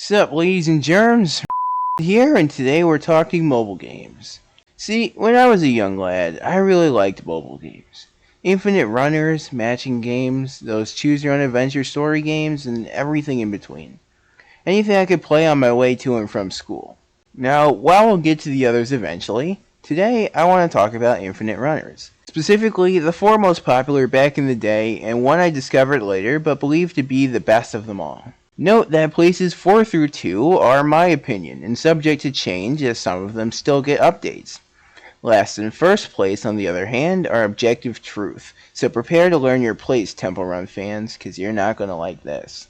Sup, ladies and germs? Here, and today we're talking mobile games. See, when I was a young lad, I really liked mobile games. Infinite runners, matching games, those choose your own adventure story games, and everything in between. Anything I could play on my way to and from school. Now, while we'll get to the others eventually, today I want to talk about Infinite Runners. Specifically, the four most popular back in the day, and one I discovered later but believed to be the best of them all. Note that places 4 through 2 are my opinion, and subject to change as some of them still get updates. Last and first place, on the other hand, are objective truth, so prepare to learn your place, Temple Run fans, cause you're not gonna like this.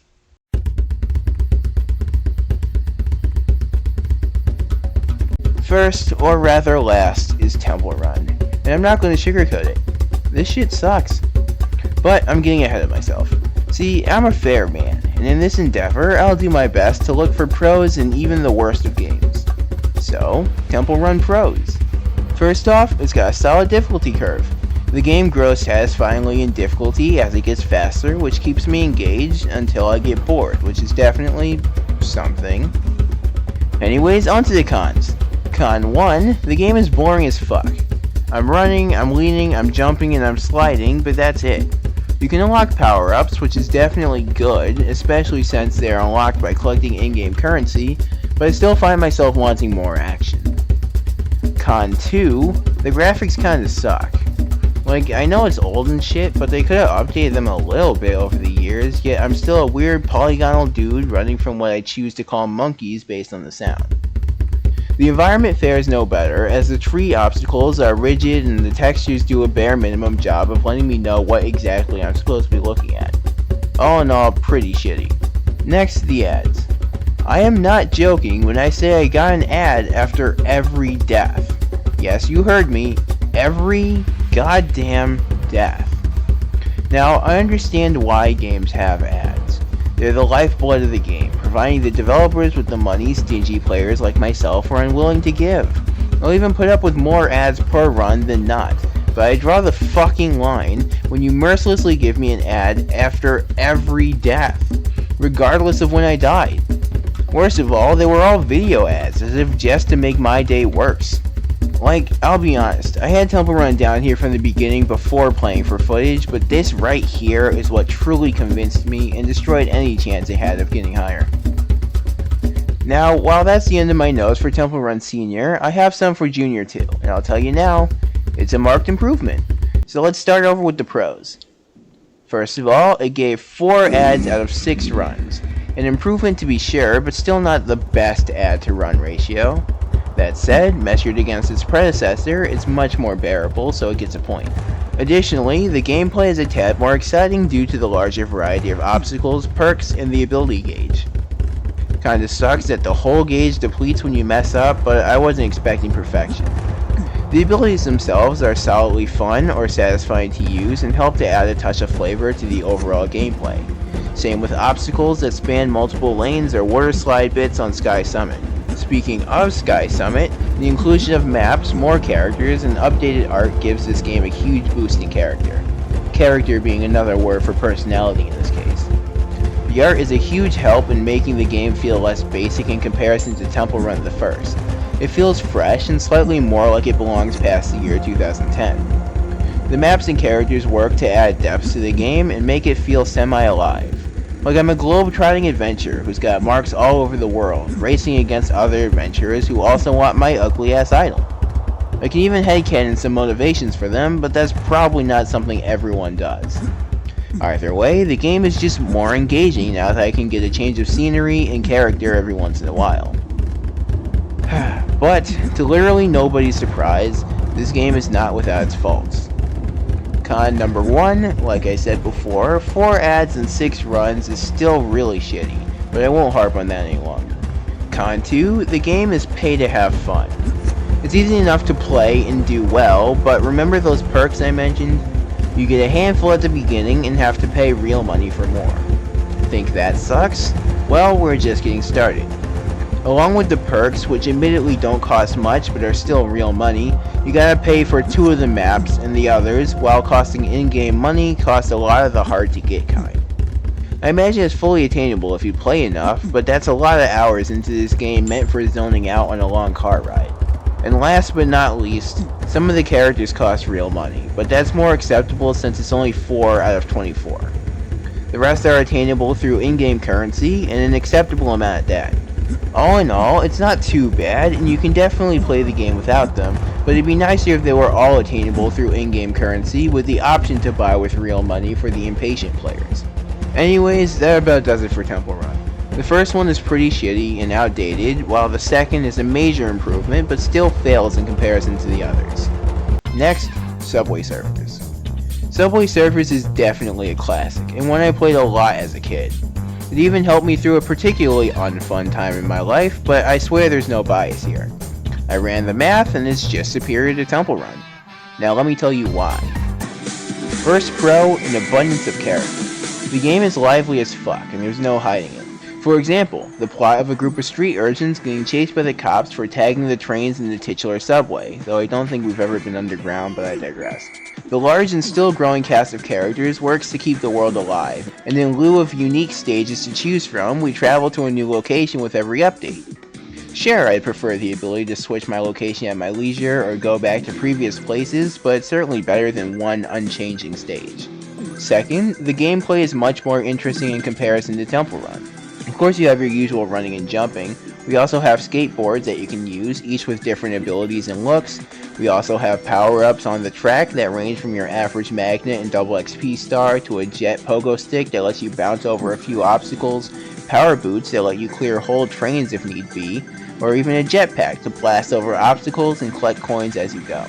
First, or rather last, is Temple Run, and I'm not gonna sugarcoat it. This shit sucks. But I'm getting ahead of myself. See, I'm a fair man, and in this endeavor, I'll do my best to look for pros in even the worst of games. So, Temple Run pros. First off, it's got a solid difficulty curve. The game grows satisfyingly in difficulty as it gets faster, which keeps me engaged until I get bored, which is definitely something. Anyways, onto the cons. Con 1, the game is boring as fuck. I'm running, I'm leaning, I'm jumping, and I'm sliding, but that's it. You can unlock power-ups, which is definitely good, especially since they are unlocked by collecting in-game currency, but I still find myself wanting more action. Con 2, the graphics kinda suck. Like, I know it's old and shit, but they could have updated them a little bit over the years, yet I'm still a weird polygonal dude running from what I choose to call monkeys based on the sound. The environment fares no better, as the tree obstacles are rigid and the textures do a bare minimum job of letting me know what exactly I'm supposed to be looking at. All in all, pretty shitty. Next, the ads. I am not joking when I say I got an ad after every death. Yes, you heard me, every goddamn death. Now, I understand why games have ads. They're the lifeblood of the game, providing the developers with the money stingy players like myself are unwilling to give. I'll even put up with more ads per run than not, but I draw the fucking line when you mercilessly give me an ad after every death, regardless of when I died. Worst of all, they were all video ads, as if just to make my day worse. Like, I'll be honest, I had Temple Run down here from the beginning before playing for footage, but this right here is what truly convinced me and destroyed any chance I had of getting higher. Now, while that's the end of my notes for Temple Run Senior, I have some for Junior too, and I'll tell you now, it's a marked improvement. So let's start over with the pros. First of all, it gave 4 ads out of 6 runs. An improvement to be sure, but still not the best ad to run ratio. That said, measured against its predecessor, it's much more bearable, so it gets a point. Additionally, the gameplay is a tad more exciting due to the larger variety of obstacles, perks, and the ability gauge. Kinda sucks that the whole gauge depletes when you mess up, but I wasn't expecting perfection. The abilities themselves are solidly fun or satisfying to use and help to add a touch of flavor to the overall gameplay. Same with obstacles that span multiple lanes or water slide bits on Sky Summit. Speaking of Sky Summit, the inclusion of maps, more characters, and updated art gives this game a huge boost in character. Character being another word for personality in this case. The art is a huge help in making the game feel less basic in comparison to Temple Run the first. It feels fresh and slightly more like it belongs past the year 2010. The maps and characters work to add depth to the game and make it feel semi-alive. Like I'm a globe-trotting adventurer who's got marks all over the world, racing against other adventurers who also want my ugly-ass idol. I can even headcanon some motivations for them, but that's probably not something everyone does. Either way, the game is just more engaging now that I can get a change of scenery and character every once in a while. But, to literally nobody's surprise, this game is not without its faults. Con number 1, like I said before, 4 ads and 6 runs is still really shitty, but I won't harp on that any longer. Con 2, the game is pay to have fun. It's easy enough to play and do well, but remember those perks I mentioned? You get a handful at the beginning and have to pay real money for more. Think that sucks? Well, we're just getting started. Along with the perks, which admittedly don't cost much but are still real money, you gotta pay for 2 of the maps, and the others, while costing in-game money, cost a lot of the hard-to-get kind. I imagine it's fully attainable if you play enough, but that's a lot of hours into this game meant for zoning out on a long car ride. And last but not least, some of the characters cost real money, but that's more acceptable since it's only 4 out of 24. The rest are attainable through in-game currency, and an acceptable amount at that. All in all, it's not too bad, and you can definitely play the game without them, but it'd be nicer if they were all attainable through in-game currency with the option to buy with real money for the impatient players. Anyways, that about does it for Temple Run. The first one is pretty shitty and outdated, while the second is a major improvement but still fails in comparison to the others. Next, Subway Surfers. Subway Surfers is definitely a classic, and one I played a lot as a kid. It even helped me through a particularly unfun time in my life, but I swear there's no bias here. I ran the math and it's just superior to Temple Run. Now let me tell you why. First pro, an abundance of characters. The game is lively as fuck and there's no hiding it. For example, the plot of a group of street urchins getting chased by the cops for tagging the trains in the titular subway, though I don't think we've ever been underground, but I digress. The large and still growing cast of characters works to keep the world alive, and in lieu of unique stages to choose from, we travel to a new location with every update. Sure, I'd prefer the ability to switch my location at my leisure or go back to previous places, but it's certainly better than one unchanging stage. Second, the gameplay is much more interesting in comparison to Temple Run. Of course you have your usual running and jumping. We also have skateboards that you can use, each with different abilities and looks. We also have power-ups on the track that range from your average magnet and double XP star to a jet pogo stick that lets you bounce over a few obstacles, power boots that let you clear whole trains if need be, or even a jetpack to blast over obstacles and collect coins as you go.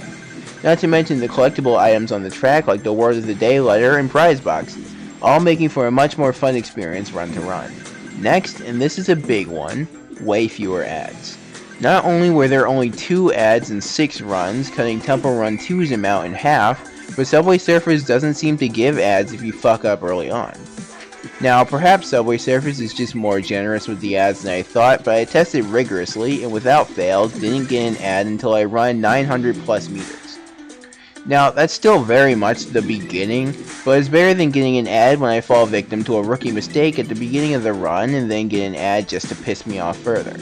Not to mention the collectible items on the track like the Word of the Day letter and prize boxes, all making for a much more fun experience run to run. Next, and this is a big one, way fewer ads. Not only were there only 2 ads in 6 runs, cutting Temple Run 2's amount in half, but Subway Surfers doesn't seem to give ads if you fuck up early on. Now, perhaps Subway Surfers is just more generous with the ads than I thought, but I tested rigorously and without fail didn't get an ad until I run 900 plus meters. Now, that's still very much the beginning, but it's better than getting an ad when I fall victim to a rookie mistake at the beginning of the run and then get an ad just to piss me off further.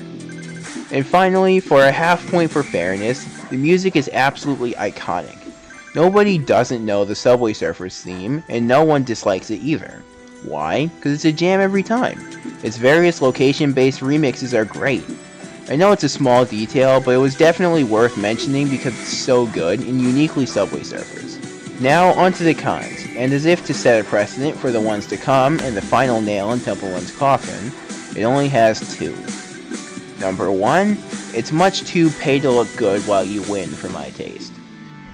And finally, for a half point for fairness, the music is absolutely iconic. Nobody doesn't know the Subway Surfers theme, and no one dislikes it either. Why? Because it's a jam every time. Its various location-based remixes are great. I know it's a small detail, but it was definitely worth mentioning because it's so good and uniquely Subway Surfers. Now onto the cons, and as if to set a precedent for the ones to come and the final nail in Temple Run's coffin, it only has 2. Number 1, it's much too pay to look good while you win for my taste.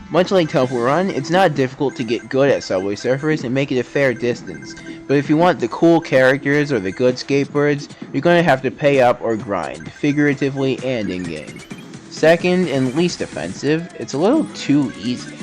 Much like Temple Run, it's not difficult to get good at Subway Surfers and make it a fair distance, but if you want the cool characters or the good skateboards, you're going to have to pay up or grind, figuratively and in-game. Second, and least offensive, it's a little too easy.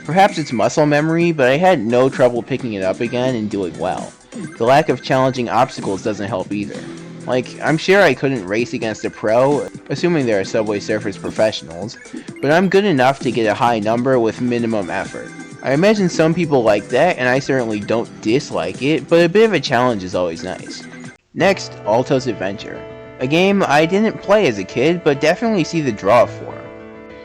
Perhaps it's muscle memory, but I had no trouble picking it up again and doing well. The lack of challenging obstacles doesn't help either. Like, I'm sure I couldn't race against a pro, assuming there are Subway Surfers professionals, but I'm good enough to get a high number with minimum effort. I imagine some people like that, and I certainly don't dislike it, but a bit of a challenge is always nice. Next, Alto's Adventure. A game I didn't play as a kid, but definitely see the draw for.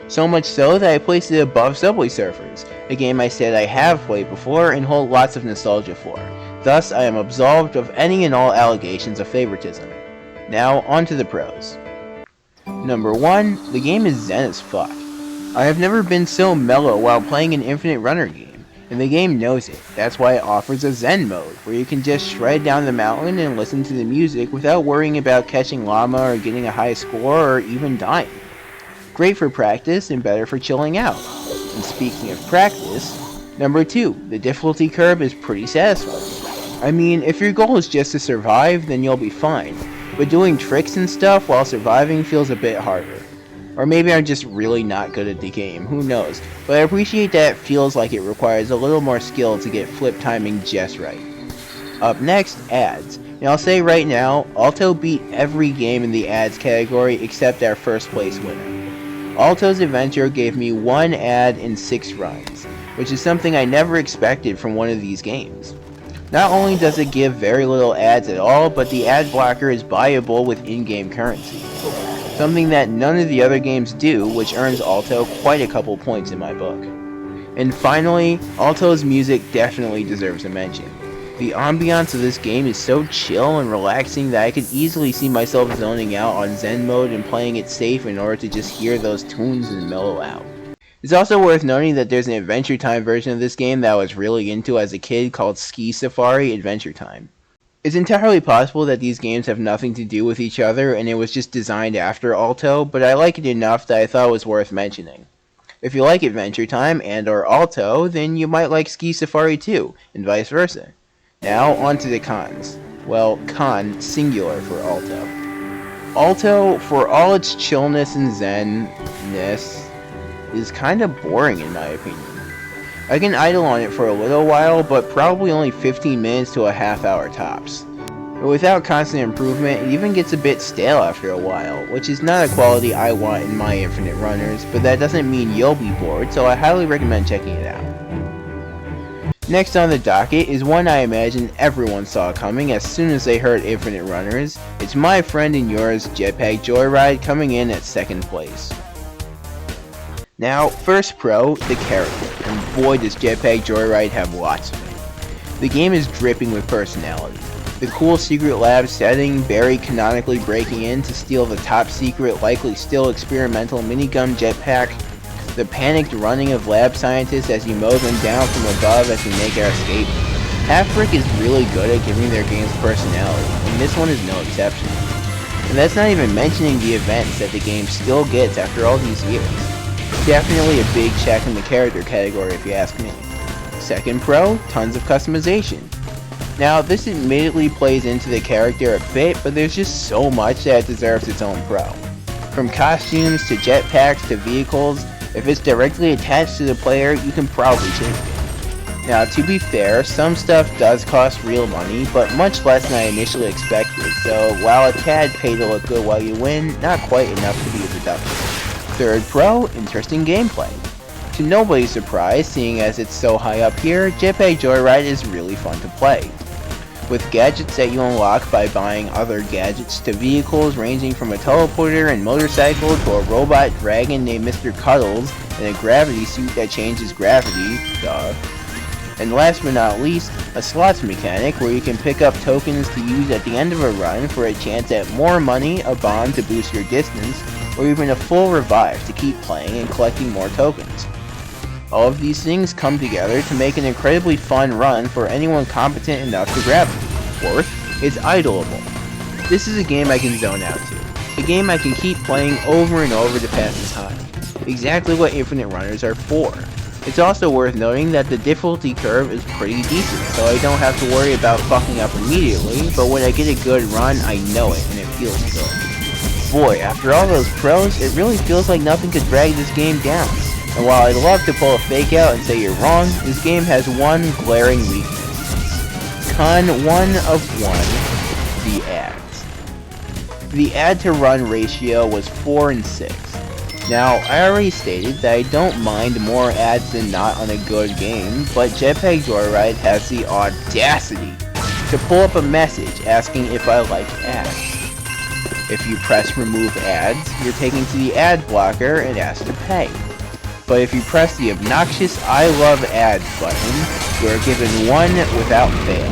So much so that I placed it above Subway Surfers, a game I said I have played before and hold lots of nostalgia for. Thus, I am absolved of any and all allegations of favoritism. Now, on to the pros. Number 1, the game is zen as fuck. I have never been so mellow while playing an Infinite Runner game, and the game knows it. That's why it offers a zen mode, where you can just shred down the mountain and listen to the music without worrying about catching llama or getting a high score or even dying. Great for practice and better for chilling out. And speaking of practice, number 2, the difficulty curve is pretty satisfying. I mean, if your goal is just to survive, then you'll be fine, but doing tricks and stuff while surviving feels a bit harder. Or maybe I'm just really not good at the game, who knows, but I appreciate that it feels like it requires a little more skill to get flip timing just right. Up next, ads. And I'll say right now, Alto beat every game in the ads category except our first place winner. Alto's Adventure gave me 1 ad in 6 runs, which is something I never expected from one of these games. Not only does it give very little ads at all, but the ad blocker is buyable with in-game currency. Something that none of the other games do, which earns Alto quite a couple points in my book. And finally, Alto's music definitely deserves a mention. The ambiance of this game is so chill and relaxing that I could easily see myself zoning out on Zen mode and playing it safe in order to just hear those tunes and mellow out. It's also worth noting that there's an Adventure Time version of this game that I was really into as a kid called Ski Safari Adventure Time. It's entirely possible that these games have nothing to do with each other and it was just designed after Alto, but I like it enough that I thought it was worth mentioning. If you like Adventure Time and or Alto, then you might like Ski Safari too, and vice versa. Now, on to the cons. Well, con, singular for Alto. Alto, for all its chillness and zen-ness, is kinda boring in my opinion. I can idle on it for a little while, but probably only 15 minutes to a half hour tops. But without constant improvement, it even gets a bit stale after a while, which is not a quality I want in my Infinite runners, but that doesn't mean you'll be bored, so I highly recommend checking it out. Next on the docket is one I imagine everyone saw coming as soon as they heard Infinite Runners. It's my friend and yours, Jetpack Joyride, coming in at second place. Now, first pro, the character, and boy does Jetpack Joyride have lots of it. The game is dripping with personality. The cool secret lab setting, Barry canonically breaking in to steal the top secret, likely still experimental minigun jetpack, the panicked running of lab scientists as you mow them down from above as we make our escape. Half-Brick is really good at giving their games personality, and this one is no exception. And that's not even mentioning the events that the game still gets after all these years. Definitely a big check in the character category if you ask me. Second pro, tons of customization. Now, this admittedly plays into the character a bit, but there's just so much that it deserves its own pro. From costumes to jetpacks to vehicles, if it's directly attached to the player, you can probably change it. Now, to be fair, some stuff does cost real money, but much less than I initially expected, so while a tad pay to look good while you win, not quite enough to be a deduction. Third pro, interesting gameplay. To nobody's surprise, seeing as it's so high up here, Jetpack Joyride is really fun to play. With gadgets that you unlock by buying other gadgets to vehicles ranging from a teleporter and motorcycle to a robot dragon named Mr. Cuddles and a gravity suit that changes gravity, duh. And last but not least, a slots mechanic where you can pick up tokens to use at the end of a run for a chance at more money, a bond to boost your distance, or even a full revive to keep playing and collecting more tokens. All of these things come together to make an incredibly fun run for anyone competent enough to grab it. Fourth, it's idleable. This is a game I can zone out to. A game I can keep playing over and over to pass the time. Exactly what Infinite Runners are for. It's also worth noting that the difficulty curve is pretty decent, so I don't have to worry about fucking up immediately, but when I get a good run, I know it, and it feels good. Boy, after all those pros, it really feels like nothing could drag this game down. And while I'd love to pull a fake out and say you're wrong, this game has one glaring weakness. Con 1 of 1, the ads. The ad to run ratio was 4 and 6. Now, I already stated that I don't mind more ads than not on a good game, but Jetpack Joyride has the audacity to pull up a message asking if I like ads. If you press remove ads, you're taken to the ad blocker and asked to pay. But if you press the obnoxious I love ads button, you are given one without fail.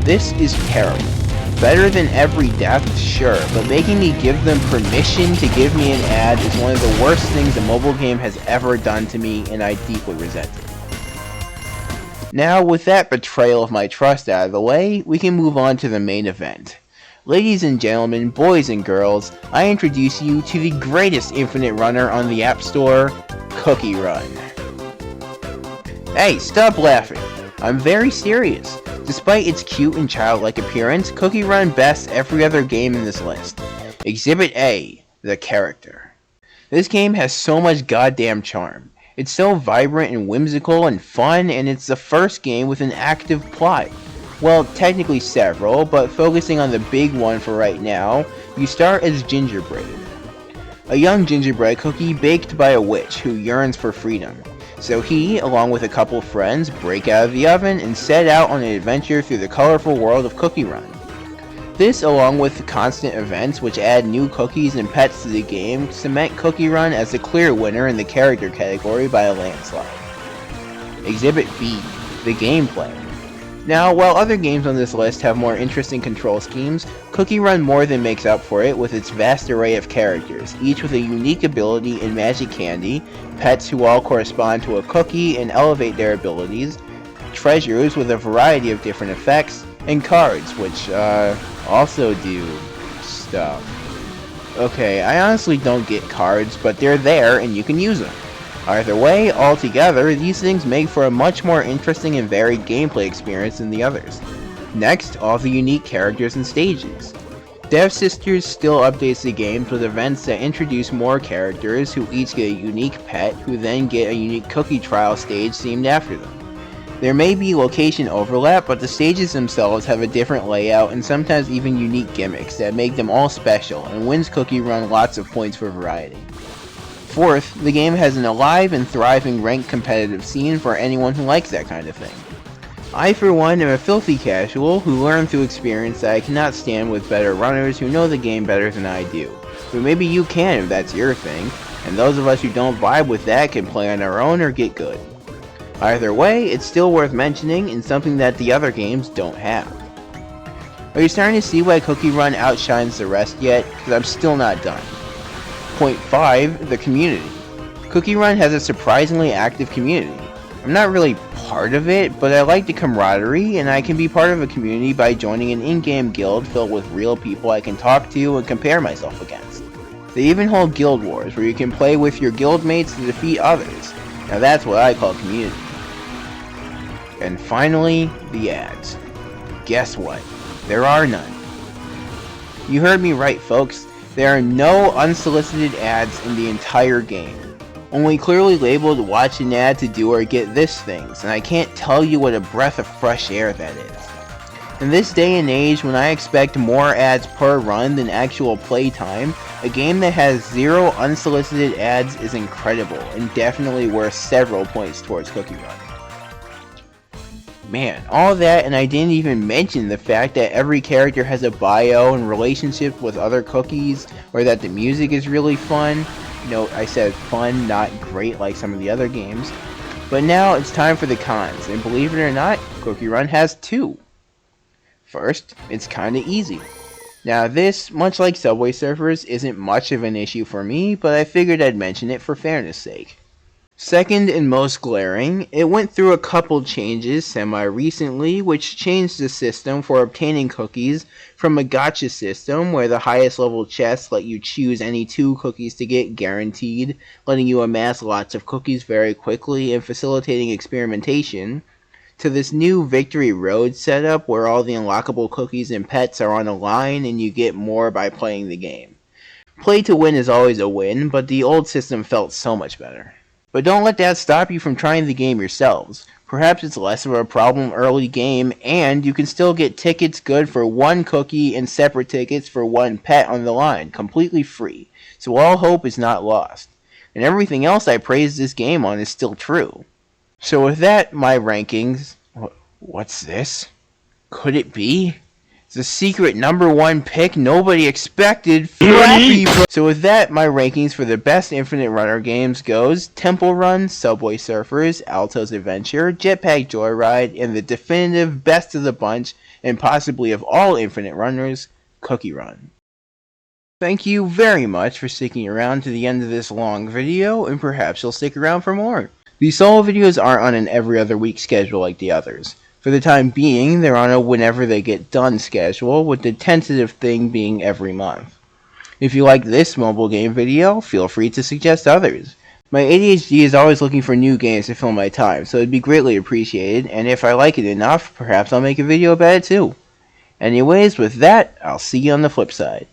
This is terrible. Better than every death, sure, but making me give them permission to give me an ad is one of the worst things a mobile game has ever done to me, and I deeply resent it. Now, with that betrayal of my trust out of the way, we can move on to the main event. Ladies and gentlemen, boys and girls, I introduce you to the greatest Infinite Runner on the App Store, Cookie Run. Hey, stop laughing. I'm very serious. Despite its cute and childlike appearance, Cookie Run bests every other game in this list. Exhibit A, the character. This game has so much goddamn charm. It's so vibrant and whimsical and fun, and it's the first game with an active plot. Well, technically several, but focusing on the big one for right now, you start as Gingerbread. A young gingerbread cookie baked by a witch who yearns for freedom. So he, along with a couple friends, break out of the oven and set out on an adventure through the colorful world of Cookie Run. This, along with the constant events which add new cookies and pets to the game, cement Cookie Run as the clear winner in the character category by a landslide. Exhibit B, the gameplay. Now, while other games on this list have more interesting control schemes, Cookie Run more than makes up for it with its vast array of characters, each with a unique ability in magic candy, pets who all correspond to a cookie and elevate their abilities, treasures with a variety of different effects, and cards, which, also do stuff. Okay, I honestly don't get cards, but they're there and you can use them. Either way, altogether, these things make for a much more interesting and varied gameplay experience than the others. Next, all the unique characters and stages. Dev Sisters still updates the games with events that introduce more characters who each get a unique pet, who then get a unique cookie trial stage themed after them. There may be location overlap, but the stages themselves have a different layout and sometimes even unique gimmicks that make them all special and wins Cookie Run lots of points for variety. Fourth, the game has an alive and thriving ranked competitive scene for anyone who likes that kind of thing. I for one am a filthy casual who learned through experience that I cannot stand with better runners who know the game better than I do. But maybe you can if that's your thing, and those of us who don't vibe with that can play on our own or get good. Either way, it's still worth mentioning and something that the other games don't have. Are you starting to see why Cookie Run outshines the rest yet? Because I'm still not done. Point 5, the community. Cookie Run has a surprisingly active community. I'm not really part of it, but I like the camaraderie, and I can be part of a community by joining an in-game guild filled with real people I can talk to and compare myself against. They even hold guild wars, where you can play with your guild mates to defeat others. Now that's what I call community. And finally, the ads. Guess what? There are none. You heard me right, folks. There are no unsolicited ads in the entire game. Only clearly labeled watch an ad to do or get this things, and I can't tell you what a breath of fresh air that is. In this day and age, when I expect more ads per run than actual playtime, a game that has 0 unsolicited ads is incredible, and definitely worth several points towards Cookie Run. Man, all that, and I didn't even mention the fact that every character has a bio and relationship with other cookies, or that the music is really fun. Note, I said fun, not great like some of the other games. But now it's time for the cons, and believe it or not, Cookie Run has 2. First, it's kinda easy. Now this, much like Subway Surfers, isn't much of an issue for me, but I figured I'd mention it for fairness sake. Second and most glaring, it went through a couple changes semi-recently, which changed the system for obtaining cookies from a gacha system where the highest level chests let you choose any 2 cookies to get guaranteed, letting you amass lots of cookies very quickly and facilitating experimentation, to this new Victory Road setup where all the unlockable cookies and pets are on a line and you get more by playing the game. Play to win is always a win, but the old system felt so much better. But don't let that stop you from trying the game yourselves. Perhaps it's less of a problem early game, and you can still get tickets good for 1 cookie and separate tickets for 1 pet on the line, completely free. So all hope is not lost. And everything else I praised this game on is still true. So with that, my rankings... What's this? Could it be? The secret #1 pick nobody expected, Flappy Bird. So with that, my rankings for the best Infinite Runner games goes Temple Run, Subway Surfers, Alto's Adventure, Jetpack Joyride, and the definitive best of the bunch, and possibly of all Infinite Runners, Cookie Run. Thank you very much for sticking around to the end of this long video, and perhaps you'll stick around for more. These solo videos aren't on an every other week schedule like the others. For the time being, they're on a whenever they get done schedule, with the tentative thing being every month. If you like this mobile game video, feel free to suggest others. My ADHD is always looking for new games to fill my time, so it'd be greatly appreciated, and if I like it enough, perhaps I'll make a video about it too. Anyways, with that, I'll see you on the flip side.